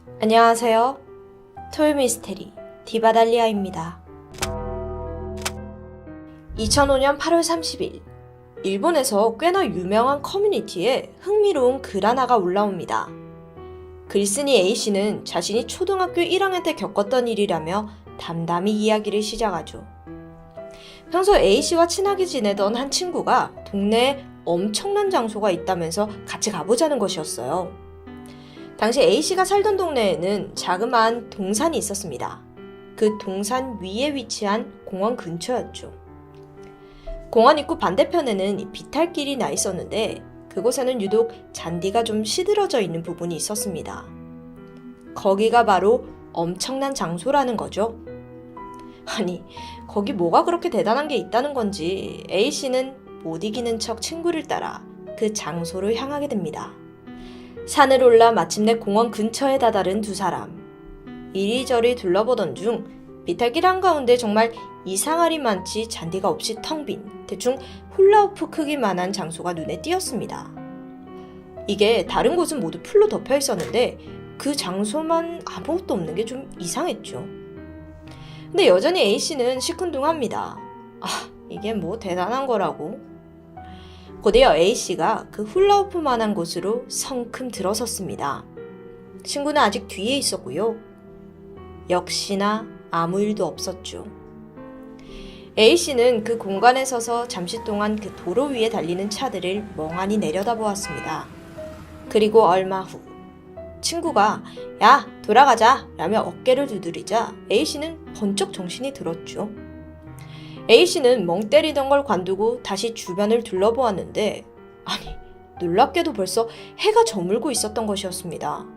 안녕하세요. 토요미스테리 디바달리아입니다. 2005년 8월 30일, 일본에서 꽤나 유명한 커뮤니티에 흥미로운 글 하나가 올라옵니다. 글쓴이 A씨는 자신이 초등학교 1학년 때 겪었던 일이라며 담담히 이야기를 시작하죠. 평소 A씨와 친하게 지내던 한 친구가 동네에 엄청난 장소가 있다면서 같이 가보자는 것이었어요. 당시 A씨가 살던 동네에는 자그마한 동산이 있었습니다. 그 동산 위에 위치한 공원 근처였죠. 공원 입구 반대편에는 비탈길이 나 있었는데 그곳에는 유독 잔디가 좀 시들어져 있는 부분이 있었습니다. 거기가 바로 엄청난 장소라는 거죠. 아니, 거기 뭐가 그렇게 대단한 게 있다는 건지 A씨는 못 이기는 척 친구를 따라 그 장소를 향하게 됩니다. 산을 올라 마침내 공원 근처에 다다른 두 사람. 이리저리 둘러보던 중 비탈길 한가운데 정말 이상하리만치 잔디가 없이 텅 빈 대충 훌라후프 크기만한 장소가 눈에 띄었습니다. 이게 다른 곳은 모두 풀로 덮여 있었는데 그 장소만 아무것도 없는 게 좀 이상했죠. 근데 여전히 A씨는 시큰둥합니다. 이게 뭐 대단한 거라고. 곧이어 A씨가 그 훌라후프만한 곳으로 성큼 들어섰습니다. 친구는 아직 뒤에 있었고요. 역시나 아무 일도 없었죠. A씨는 그 공간에 서서 잠시 동안 그 도로 위에 달리는 차들을 멍하니 내려다보았습니다. 그리고 얼마 후 친구가 "야, 돌아가자" 라며 어깨를 두드리자 A씨는 번쩍 정신이 들었죠. A씨는 멍 때리던 걸 관두고 다시 주변을 둘러보았는데 놀랍게도 벌써 해가 저물고 있었던 것이었습니다.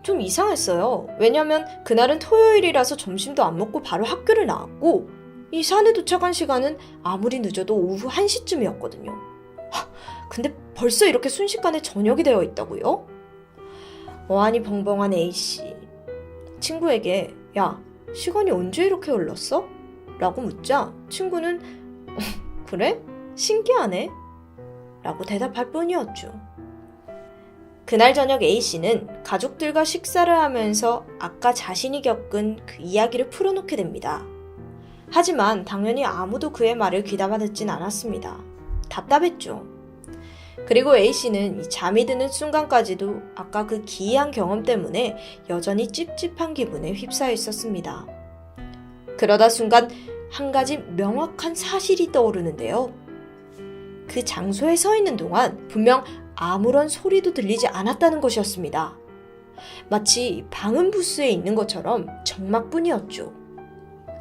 좀 이상했어요. 왜냐면 그날은 토요일이라서 점심도 안 먹고 바로 학교를 나왔고 이 산에 도착한 시간은 아무리 늦어도 오후 1시쯤이었거든요. 근데 벌써 이렇게 순식간에 저녁이 되어 있다고요? 어안이 벙벙한 A씨. 친구에게 "야, 시간이 언제 이렇게 흘렀어?" 라고 묻자 친구는 "그래? 신기하네" 라고 대답할 뿐이었죠. 그날 저녁 A씨는 가족들과 식사를 하면서 아까 자신이 겪은 그 이야기를 풀어놓게 됩니다. 하지만 당연히 아무도 그의 말을 귀담아 듣진 않았습니다. 답답했죠. 그리고 A씨는 이 잠이 드는 순간까지도 아까 그 기이한 경험 때문에 여전히 찝찝한 기분에 휩싸여 있었습니다. 그러다 순간 한 가지 명확한 사실이 떠오르는데요. 그 장소에 서 있는 동안 분명 아무런 소리도 들리지 않았다는 것이었습니다. 마치 방음 부스에 있는 것처럼 정막뿐이었죠.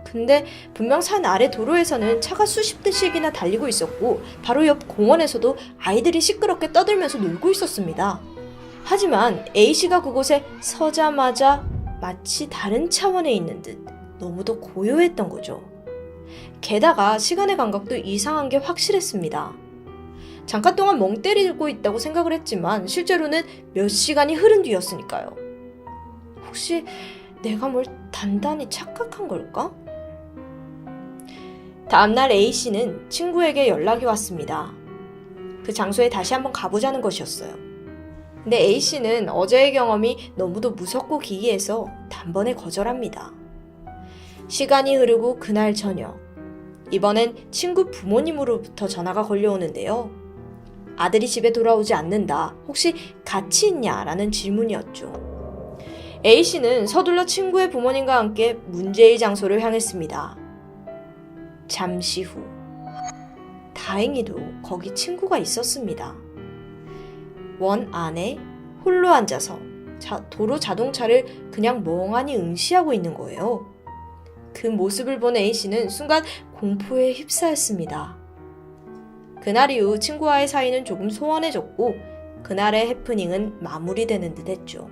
근데 분명 산 아래 도로에서는 차가 수십 대씩이나 달리고 있었고 바로 옆 공원에서도 아이들이 시끄럽게 떠들면서 놀고 있었습니다. 하지만 A씨가 그곳에 서자마자 마치 다른 차원에 있는 듯 너무도 고요했던 거죠. 게다가 시간의 감각도 이상한 게 확실했습니다. 잠깐 동안 멍 때리고 있다고 생각을 했지만 실제로는 몇 시간이 흐른 뒤였으니까요. 혹시 내가 뭘 단단히 착각한 걸까? 다음날 A씨는 친구에게 연락이 왔습니다. 그 장소에 다시 한번 가보자는 것이었어요. 근데 A씨는 어제의 경험이 너무도 무섭고 기이해서 단번에 거절합니다. 시간이 흐르고 그날 저녁, 이번엔 친구 부모님으로부터 전화가 걸려오는데요. 아들이 집에 돌아오지 않는다. 혹시 같이 있냐? 라는 질문이었죠. A씨는 서둘러 친구의 부모님과 함께 문제의 장소를 향했습니다. 잠시 후, 다행히도 거기 친구가 있었습니다. 원 안에 홀로 앉아서 도로 자동차를 그냥 멍하니 응시하고 있는 거예요. 그 모습을 본 A씨는 순간 공포에 휩싸였습니다. 그날 이후 친구와의 사이는 조금 소원해졌고 그날의 해프닝은 마무리되는 듯 했죠.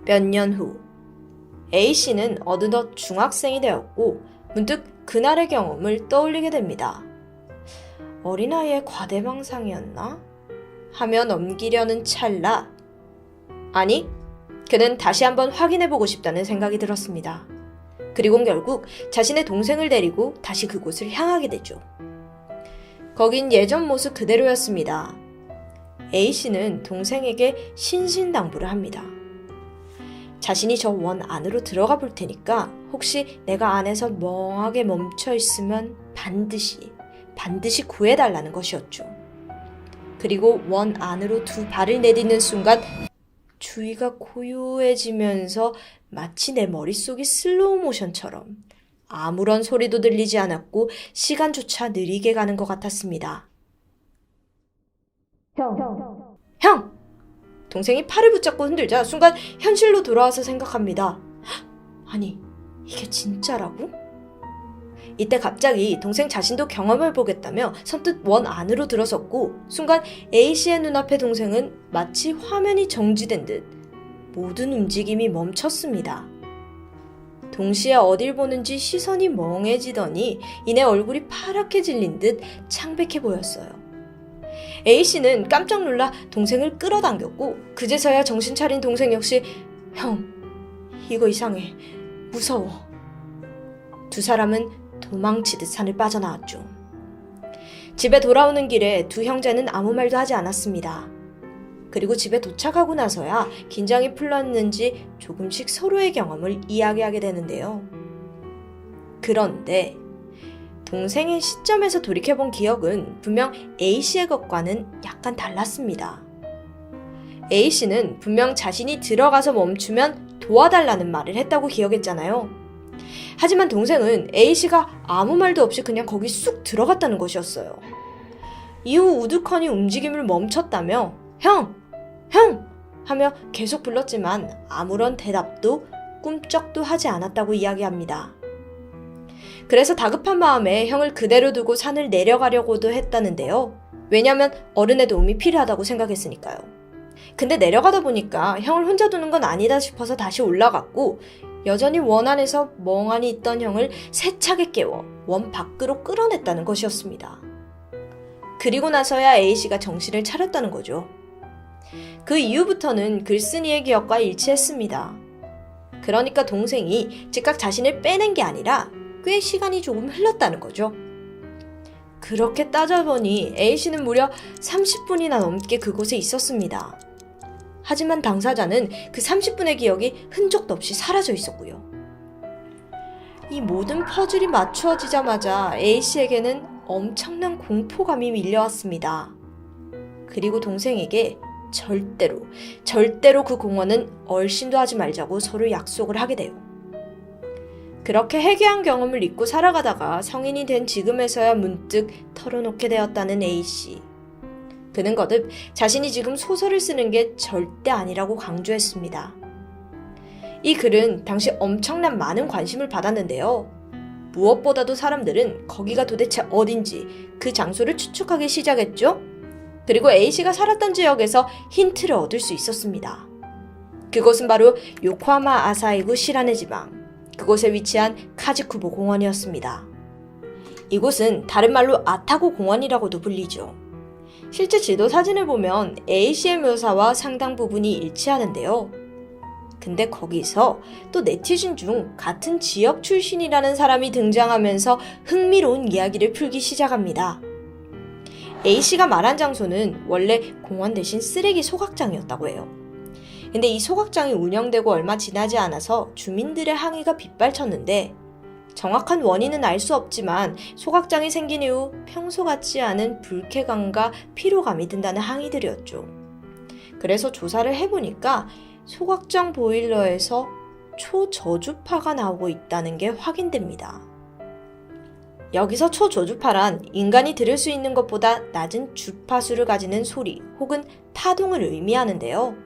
몇 년 후, A씨는 어느덧 중학생이 되었고 문득 그날의 경험을 떠올리게 됩니다. 어린아이의 과대망상이었나? 하며 넘기려는 찰나. 아니, 그는 다시 한번 확인해보고 싶다는 생각이 들었습니다. 그리고 결국 자신의 동생을 데리고 다시 그곳을 향하게 되죠. 거긴 예전 모습 그대로였습니다. A씨는 동생에게 신신당부를 합니다. 자신이 저 원 안으로 들어가 볼 테니까 혹시 내가 안에서 멍하게 멈춰 있으면 반드시 구해달라는 것이었죠. 그리고 원 안으로 두 발을 내딛는 순간 주위가 고요해지면서 마치 내 머릿속이 슬로우 모션처럼 아무런 소리도 들리지 않았고 시간조차 느리게 가는 것 같았습니다. 형! 동생이 팔을 붙잡고 흔들자 순간 현실로 돌아와서 생각합니다. 아니, 이게 진짜라고? 이때 갑자기 동생 자신도 경험을 보겠다며 선뜻 원 안으로 들어섰고 순간 A씨의 눈앞의 동생은 마치 화면이 정지된 듯 모든 움직임이 멈췄습니다. 동시에 어딜 보는지 시선이 멍해지더니 이내 얼굴이 파랗게 질린 듯 창백해 보였어요. A씨는 깜짝 놀라 동생을 끌어당겼고 그제서야 정신 차린 동생 역시 형, 이거 이상해. 무서워. 두 사람은 도망치듯 산을 빠져나왔죠. 집에 돌아오는 길에 두 형제는 아무 말도 하지 않았습니다. 그리고 집에 도착하고 나서야 긴장이 풀렸는지 조금씩 서로의 경험을 이야기하게 되는데요. 그런데 동생의 시점에서 돌이켜본 기억은 분명 A씨의 것과는 약간 달랐습니다. A씨는 분명 자신이 들어가서 멈추면 도와달라는 말을 했다고 기억했잖아요. 하지만 동생은 A씨가 아무 말도 없이 그냥 거기 쑥 들어갔다는 것이었어요. 이후 우두커니 움직임을 멈췄다며 형! 하며 계속 불렀지만 아무런 대답도 꿈쩍도 하지 않았다고 이야기합니다. 그래서 다급한 마음에 형을 그대로 두고 산을 내려가려고도 했다는데요. 왜냐면 어른의 도움이 필요하다고 생각했으니까요. 근데 내려가다 보니까 형을 혼자 두는 건 아니다 싶어서 다시 올라갔고 여전히 원 안에서 멍하니 있던 형을 세차게 깨워 원 밖으로 끌어냈다는 것이었습니다. 그리고 나서야 A씨가 정신을 차렸다는 거죠. 그 이후부터는 글쓴이의 기억과 일치했습니다. 그러니까 동생이 즉각 자신을 빼낸 게 아니라 꽤 시간이 조금 흘렀다는 거죠. 그렇게 따져보니 A씨는 무려 30분이나 넘게 그곳에 있었습니다. 하지만 당사자는 그 30분의 기억이 흔적도 없이 사라져 있었고요. 이 모든 퍼즐이 맞추어지자마자 A씨에게는 엄청난 공포감이 밀려왔습니다. 그리고 동생에게 절대로 그 공원은 얼씬도 하지 말자고 서로 약속을 하게 돼요. 그렇게 해괴한 경험을 잊고 살아가다가 성인이 된 지금에서야 문득 털어놓게 되었다는 A씨. 그는 거듭 자신이 지금 소설을 쓰는 게 절대 아니라고 강조했습니다. 이 글은 당시 엄청난 많은 관심을 받았는데요. 무엇보다도 사람들은 거기가 도대체 어딘지 그 장소를 추측하기 시작했죠. 그리고 A씨가 살았던 지역에서 힌트를 얻을 수 있었습니다. 그곳은 바로 요코하마 아사히구 시라네 지방. 그곳에 위치한 카즈쿠보 공원이었습니다. 이곳은 다른 말로 아타고 공원이라고도 불리죠. 실제 지도 사진을 보면 A씨의 묘사와 상당 부분이 일치하는데요. 근데 거기서 또 네티즌 중 같은 지역 출신이라는 사람이 등장하면서 흥미로운 이야기를 풀기 시작합니다. A씨가 말한 장소는 원래 공원 대신 쓰레기 소각장이었다고 해요. 근데 이 소각장이 운영되고 얼마 지나지 않아서 주민들의 항의가 빗발쳤는데 정확한 원인은 알 수 없지만 소각장이 생긴 이후 평소 같지 않은 불쾌감과 피로감이 든다는 항의들이었죠. 그래서 조사를 해보니까 소각장 보일러에서 초저주파가 나오고 있다는 게 확인됩니다. 여기서 초저주파란 인간이 들을 수 있는 것보다 낮은 주파수를 가지는 소리 혹은 타동을 의미하는데요.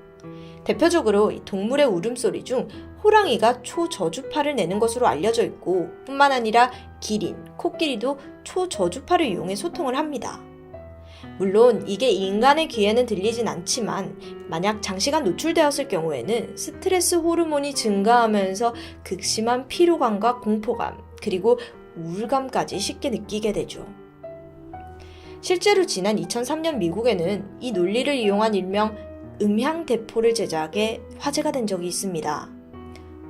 대표적으로 동물의 울음소리 중 호랑이가 초저주파를 내는 것으로 알려져 있고 뿐만 아니라 기린, 코끼리도 초저주파를 이용해 소통을 합니다. 물론 이게 인간의 귀에는 들리진 않지만 만약 장시간 노출되었을 경우에는 스트레스 호르몬이 증가하면서 극심한 피로감과 공포감 그리고 우울감까지 쉽게 느끼게 되죠. 실제로 지난 2003년 미국에는 이 논리를 이용한 일명 음향대포를 제작해 화제가 된 적이 있습니다.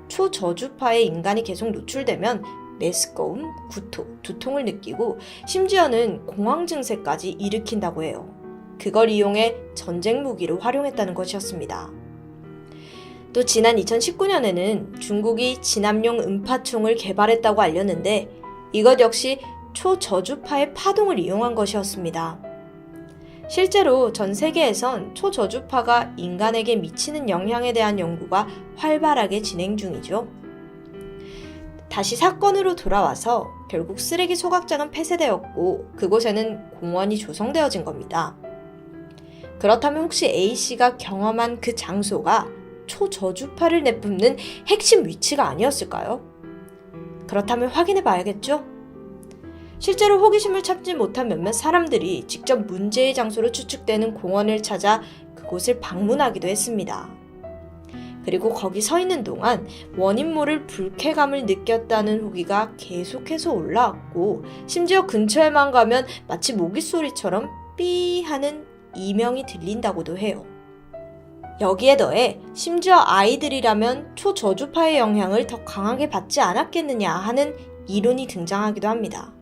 초저주파에 인간이 계속 노출되면 메스꺼움, 구토, 두통을 느끼고 심지어는 공황 증세까지 일으킨다고 해요. 그걸 이용해 전쟁 무기로 활용했다는 것이었습니다. 또 지난 2019년에는 중국이 진압용 음파총을 개발했다고 알렸는데 이것 역시 초저주파의 파동을 이용한 것이었습니다. 실제로 전 세계에선 초저주파가 인간에게 미치는 영향에 대한 연구가 활발하게 진행 중이죠. 다시 사건으로 돌아와서 결국 쓰레기 소각장은 폐쇄되었고 그곳에는 공원이 조성되어진 겁니다. 그렇다면 혹시 A씨가 경험한 그 장소가 초저주파를 내뿜는 핵심 위치가 아니었을까요? 그렇다면 확인해 봐야겠죠? 실제로 호기심을 참지 못한 몇몇 사람들이 직접 문제의 장소로 추측되는 공원을 찾아 그곳을 방문하기도 했습니다. 그리고 거기 서 있는 동안 원인 모를 불쾌감을 느꼈다는 후기가 계속해서 올라왔고 심지어 근처에만 가면 마치 모기 소리처럼 삐 하는 이명이 들린다고도 해요. 여기에 더해 심지어 아이들이라면 초저주파의 영향을 더 강하게 받지 않았겠느냐 하는 이론이 등장하기도 합니다.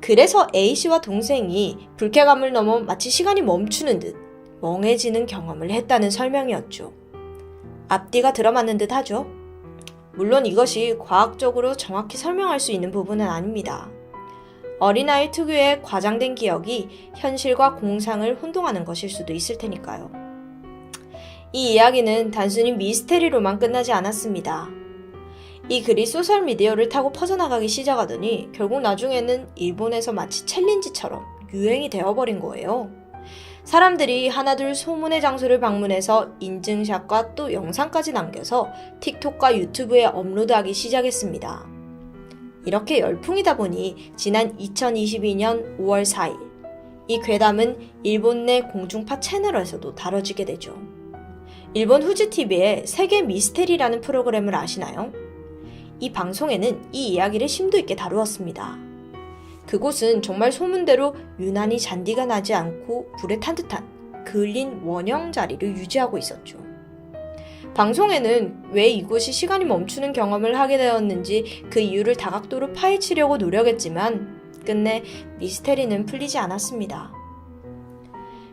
그래서 A씨와 동생이 불쾌감을 넘어 마치 시간이 멈추는 듯 멍해지는 경험을 했다는 설명이었죠. 앞뒤가 들어맞는 듯 하죠. 물론 이것이 과학적으로 정확히 설명할 수 있는 부분은 아닙니다. 어린아이 특유의 과장된 기억이 현실과 공상을 혼동하는 것일 수도 있을 테니까요. 이 이야기는 단순히 미스테리로만 끝나지 않았습니다. 이 글이 소셜미디어를 타고 퍼져나가기 시작하더니 결국 나중에는 일본에서 마치 챌린지처럼 유행이 되어버린 거예요. 사람들이 하나둘 소문의 장소를 방문해서 인증샷과 또 영상까지 남겨서 틱톡과 유튜브에 업로드하기 시작했습니다. 이렇게 열풍이다 보니 지난 2022년 5월 4일 이 괴담은 일본 내 공중파 채널에서도 다뤄지게 되죠. 일본 후지TV의 세계 미스테리라는 프로그램을 아시나요? 이 방송에는 이 이야기를 심도 있게 다루었습니다. 그곳은 정말 소문대로 유난히 잔디가 나지 않고 불에 탄 듯한 그을린 원형 자리를 유지하고 있었죠. 방송에는 왜 이곳이 시간이 멈추는 경험을 하게 되었는지 그 이유를 다각도로 파헤치려고 노력했지만 끝내 미스테리는 풀리지 않았습니다.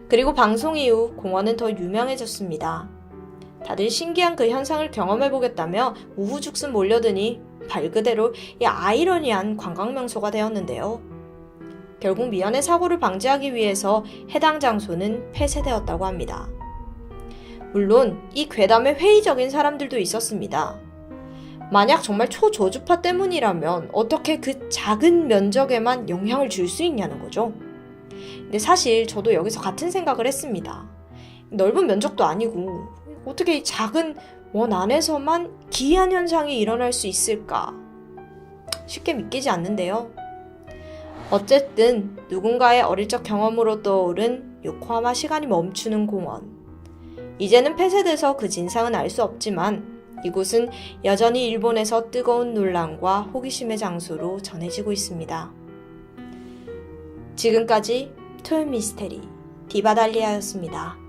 그리고 방송 이후 공원은 더 유명해졌습니다. 다들 신기한 그 현상을 경험해보겠다며 우후죽순 몰려드니 말 그대로 이 아이러니한 관광명소가 되었는데요. 결국 미연의 사고를 방지하기 위해서 해당 장소는 폐쇄되었다고 합니다. 물론 이 괴담에 회의적인 사람들도 있었습니다. 만약 정말 초저주파 때문이라면 어떻게 그 작은 면적에만 영향을 줄 수 있냐는 거죠. 근데 사실 저도 여기서 같은 생각을 했습니다. 넓은 면적도 아니고 어떻게 이 작은 원 안에서만 기이한 현상이 일어날 수 있을까? 쉽게 믿기지 않는데요. 어쨌든 누군가의 어릴 적 경험으로 떠오른 요코하마 시간이 멈추는 공원. 이제는 폐쇄돼서 그 진상은 알 수 없지만 이곳은 여전히 일본에서 뜨거운 논란과 호기심의 장소로 전해지고 있습니다. 지금까지 토요미스테리 디바달리아였습니다.